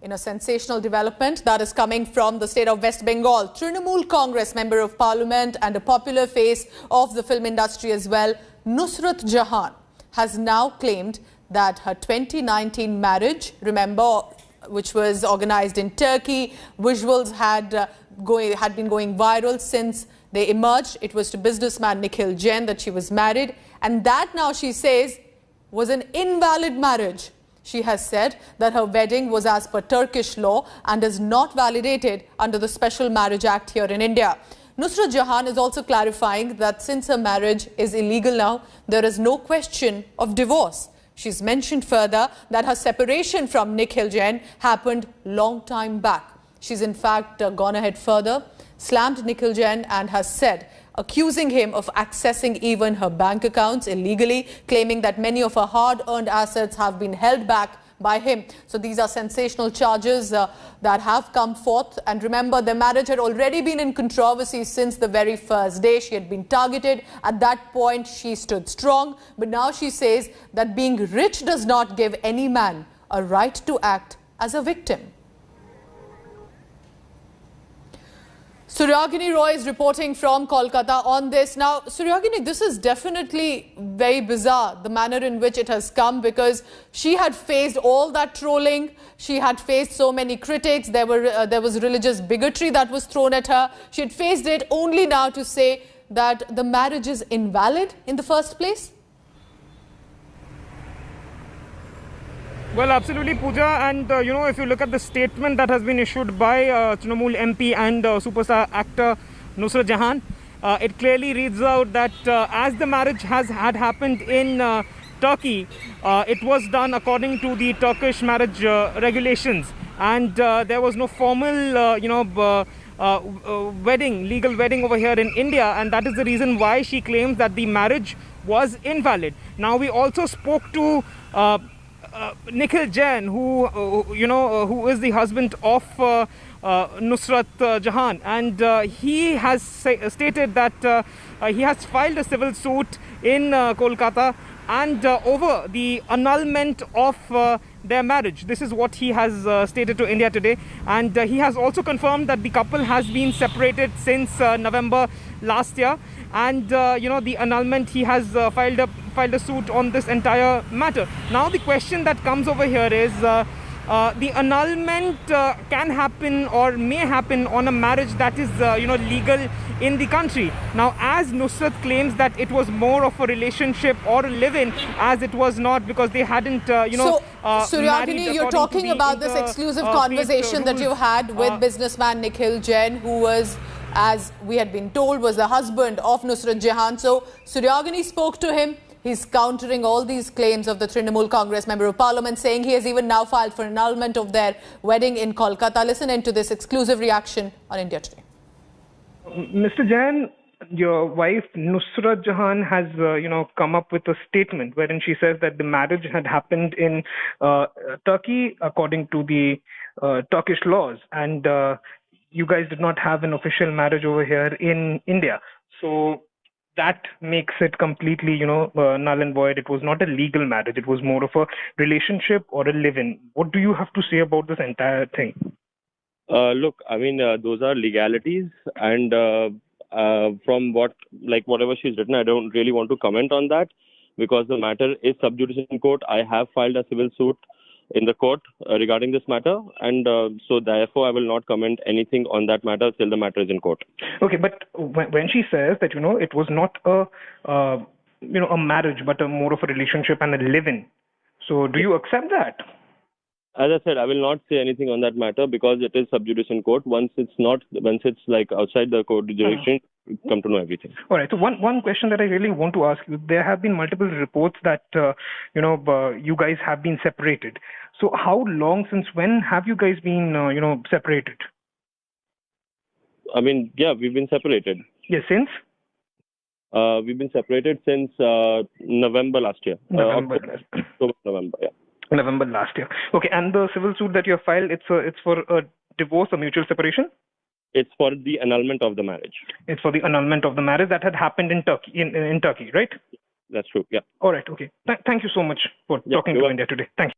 In a sensational development that is coming from the state of West Bengal, Trinamool Congress Member of Parliament and a popular face of the film industry as well, Nusrat Jahan, has now claimed that her 2019 marriage, remember, which was organized in Turkey, visuals had been going viral since they emerged. It was to businessman Nikhil Jain that she was married, and that now she says was an invalid marriage. She has said that her wedding was as per Turkish law and is not validated under the Special Marriage Act here in India. Nusrat Jahan is also clarifying that since her marriage is illegal now, there is no question of divorce. She's mentioned further that her separation from Nikhil Jain happened long time back. She's in fact gone ahead further, slammed Nikhil Jain and has said, accusing him of accessing even her bank accounts illegally, claiming that many of her hard-earned assets have been held back by him. So these are sensational charges that have come forth. And remember, their marriage had already been in controversy since the very first day. She had been targeted. At that point, she stood strong. But now she says that being rich does not give any man a right to act as a victim. Suryagini Roy is reporting from Kolkata on this. Now, Suryagini, this is definitely very bizarre, the manner in which it has come, because she had faced all that trolling. She had faced so many critics. There was religious bigotry that was thrown at her. She had faced it only now to say that the marriage is invalid in the first place. Well, absolutely, Pooja. And, if you look at the statement that has been issued by Trinamool MP and superstar actor Nusrat Jahan, it clearly reads out that as the marriage had happened in Turkey, it was done according to the Turkish marriage regulations. And there was no formal, legal wedding over here in India. And that is the reason why she claims that the marriage was invalid. Now, we also spoke to Nikhil Jain, who is the husband of Nusrat Jahan, and he has stated that he has filed a civil suit in Kolkata and over the annulment of their marriage. This is what he has stated to India Today, and he has also confirmed that the couple has been separated since November last year, and the annulment, he has filed a suit on this entire matter. Now the question that comes over here is the annulment can happen or may happen on a marriage that is legal in the country. Now, as Nusrat claims that it was more of a relationship or a live-in, as it was not, because they hadn't So Suryagini, you're talking about this exclusive conversation that you had with businessman Nikhil Jain, who was, as we had been told, was the husband of Nusrat Jahan. So Suryagini spoke to him. He's countering all these claims of the Trinamool Congress Member of Parliament, saying he has even now filed for annulment of their wedding in Kolkata. Listen into this exclusive reaction on India Today. Mr. Jain, your wife Nusrat Jahan has come up with a statement wherein she says that the marriage had happened in Turkey according to the Turkish laws, and you guys did not have an official marriage over here in India. So that makes it completely, null and void. It was not a legal marriage. It was more of a relationship or a live-in. What do you have to say about this entire thing? Look, I mean, those are legalities, and from whatever she's written, I don't really want to comment on that because the matter is sub judice in court. I have filed a civil suit in the court regarding this matter, and so therefore I will not comment anything on that matter till the matter is in court. Okay, but when she says that it was not a marriage but more of a relationship and a live-in, so do you accept that? As I said, I will not say anything on that matter because it is sub judice in court. Once it's like outside the court jurisdiction, you come to know everything. All right. So one question that I really want to ask you: there have been multiple reports that you guys have been separated. So how long, since when have you guys been separated? I mean, yeah, we've been separated. Yes, since? We've been separated since November last year. November, yeah. November last year. Okay, and the civil suit that you have filed, it's for a divorce or mutual separation? It's for the annulment of the marriage. It's for the annulment of the marriage that had happened in Turkey, in Turkey, right? That's true, yeah. All right, okay. Thank you so much for talking to India Today. Thank you.